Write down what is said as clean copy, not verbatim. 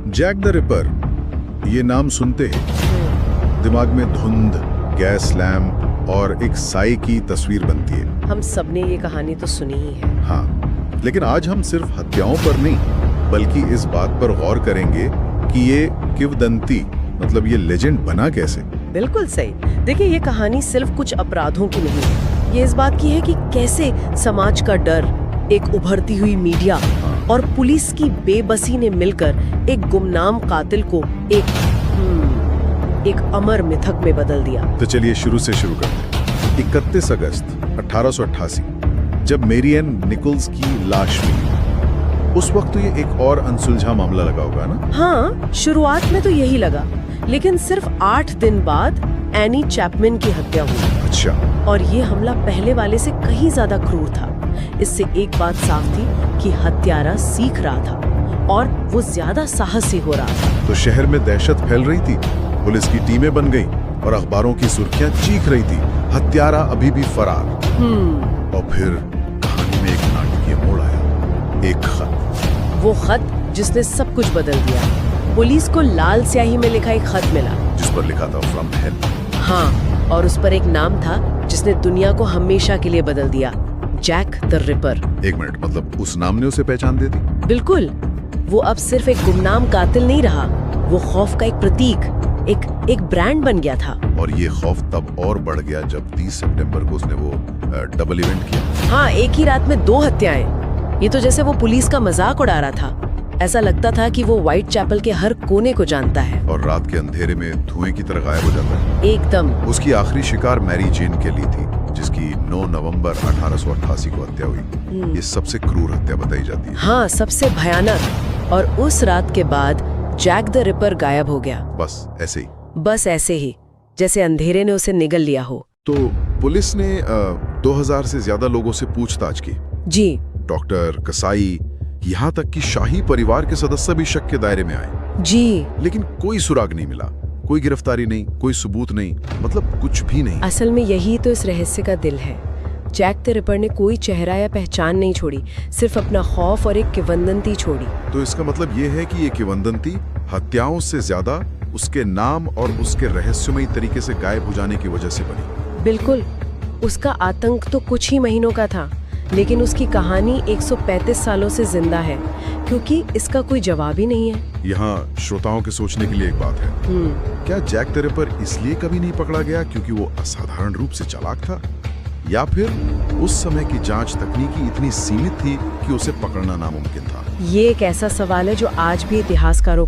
Jack the ripper, ये नाम सुनते ही दिमाग में धुंध, गैस लैम्प और एक साई की तस्वीर बनती है। हम सबने ये कहानी तो सुनी ही है। हाँ, लेकिन आज हम सिर्फ हत्याओं पर नहीं बल्कि इस बात पर गौर करेंगे कि ये किंवदंती मतलब ये लेजेंड बना कैसे। बिल्कुल सही। देखिए, ये कहानी सिर्फ कुछ अपराधों की नहीं है, ये इस बात की है कि कैसे समाज का डर, एक उभरती हुई मीडिया और पुलिस की बेबसी ने मिलकर एक गुमनाम कातिल को एक अमर मिथक में बदल दिया। तो चलिए शुरू से शुरू करते हैं। 31 अगस्त 1888 जब मेरियन निकोल्स की लाश मिली, उस वक्त तो ये एक और अनसुलझा मामला लगा होगा ना? हाँ, शुरुआत में तो यही लगा, लेकिन सिर्फ 8 दिन बाद एनी चैपमैन की हत्या हुई। अच्छा। और ये हमला पहले वाले से कहीं ज्यादा क्रूर था। इससे एक बात साफ थी कि हत्यारा सीख रहा था और वो ज्यादा साहसी हो रहा था। तो शहर में दहशत फैल रही थी, पुलिस की टीमें बन गई और अखबारों की सुर्खियां चीख रही थी, हत्यारा अभी भी फरार। और फिर कहानी में एक नाटकीय मोड़ आया, एक खत। वो खत जिसने सब कुछ बदल दिया। पुलिस को लाल स्याही में लिखा एक खत मिला जिस पर लिखा था फ्रॉम हेल। हाँ, और उस पर एक नाम था जिसने दुनिया को हमेशा के लिए बदल दिया, जैक द रिपर। एक मिनट, मतलब उस नाम ने उसे पहचान दे दी? बिल्कुल। वो अब सिर्फ एक गुमनाम कातिल नहीं रहा, वो खौफ का एक प्रतीक, एक ब्रांड बन गया था। और ये खौफ तब और बढ़ गया जब 30 सितंबर को उसने वो डबल इवेंट किया। हाँ, एक ही रात में 2 हत्याएं। ये तो जैसे वो पुलिस का मजाक उड़ा रहा था। ऐसा लगता था कि वो व्हाइट चैपल के हर कोने को जानता है और रात के अंधेरे में धुएं की तरह गायब हो जाता है। एकदम। उसकी आखिरी शिकार मैरी जेन के लिए थी, जिसकी 9 नवंबर 1888 को हत्या हुई। ये सबसे क्रूर हत्या बताई जाती है। हाँ, सबसे भयानक। और उस रात के बाद जैक द रिपर गायब हो गया। बस ऐसे ही? बस ऐसे ही, जैसे अंधेरे ने उसे निगल लिया हो। तो पुलिस ने 2000 से ज्यादा लोगों से पूछताछ की। जी। डॉक्टर, कसाई, यहाँ तक कि शाही परिवार के सदस्य भी शक के दायरे में आए। जी। लेकिन कोई सुराग नहीं मिला, कोई गिरफ्तारी नहीं, कोई सबूत नहीं, मतलब कुछ भी नहीं। असल में यही तो इस रहस्य का दिल है। जैक द रिपर ने कोई चेहरा या पहचान नहीं छोड़ी, सिर्फ अपना खौफ और एक किंवदंती छोड़ी। तो इसका मतलब ये है कि ये किंवदंती हत्याओं से ज्यादा उसके नाम और उसके रहस्यमयी तरीके से गायब हो जाने की वजह से बनी। बिल्कुल। उसका आतंक तो कुछ ही महीनों का था, लेकिन उसकी कहानी 135 सालों से जिंदा है, क्योंकि इसका कोई जवाब ही नहीं है। यहाँ श्रोताओं के सोचने के लिए एक बात है। क्या जैक द रिपर इसलिए कभी नहीं पकड़ा गया क्योंकि वो असाधारण रूप से चालाक था, या फिर उस समय की जांच तकनीकी इतनी सीमित थी कि उसे पकड़ना नामुमकिन था? ये एक ऐसा सवाल है जो आज भी इतिहासकारों